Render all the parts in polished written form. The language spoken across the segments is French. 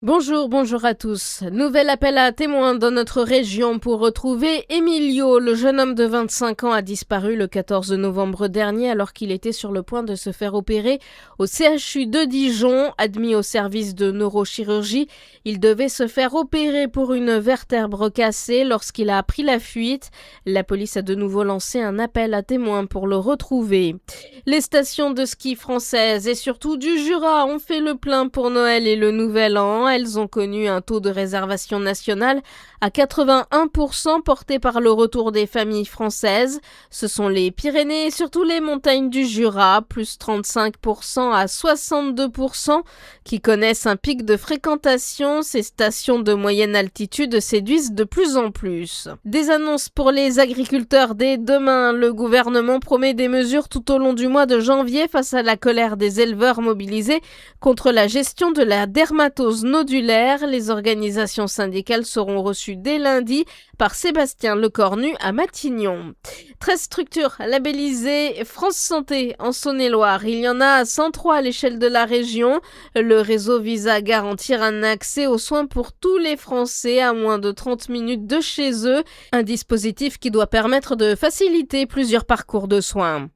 Bonjour à tous. Nouvel appel à témoins dans notre région pour retrouver Emilio. Le jeune homme de 25 ans a disparu le 14 novembre dernier alors qu'il était sur le point de se faire opérer au CHU de Dijon. Admis au service de neurochirurgie, il devait se faire opérer pour une vertèbre cassée lorsqu'il a pris la fuite. La police a de nouveau lancé un appel à témoins pour le retrouver. Les stations de ski françaises et surtout du Jura ont fait le plein pour Noël et le Nouvel An. Elles ont connu un taux de réservation nationale à 81% porté par le retour des familles françaises. Ce sont les Pyrénées et surtout les montagnes du Jura, plus 35% à 62%, qui connaissent un pic de fréquentation. Ces stations de moyenne altitude séduisent de plus en plus. Des annonces pour les agriculteurs dès demain. Le gouvernement promet des mesures tout au long du mois de janvier face à la colère des éleveurs mobilisés contre la gestion de la dermatose nodulaire. Les organisations syndicales seront reçues dès lundi par Sébastien Lecornu à Matignon. 13 structures labellisées France Santé en Saône-et-Loire. Il y en a 103 à l'échelle de la région. Le réseau vise à garantir un accès aux soins pour tous les Français à moins de 30 minutes de chez eux. Un dispositif qui doit permettre de faciliter plusieurs parcours de soins.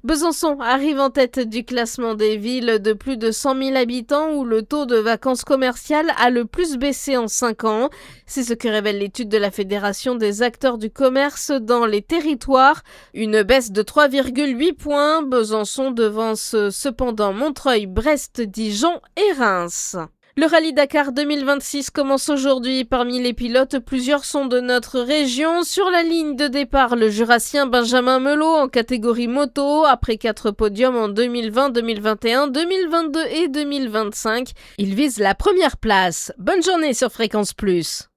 Besançon arrive en tête du classement des villes de plus de 100 000 habitants où le taux de vacances commerciales a le plus baissé en 5 ans. C'est ce que révèle l'étude de la Fédération des acteurs du commerce dans les territoires. Une baisse de 3,8 points. Besançon devance cependant Montreuil, Brest, Dijon et Reims. Le Rallye Dakar 2026 commence aujourd'hui. Parmi les pilotes, plusieurs sont de notre région. Sur la ligne de départ, le Jurassien Benjamin Melot en catégorie moto. Après 4 podiums en 2020, 2021, 2022 et 2025, il vise la première place. Bonne journée sur Fréquence Plus.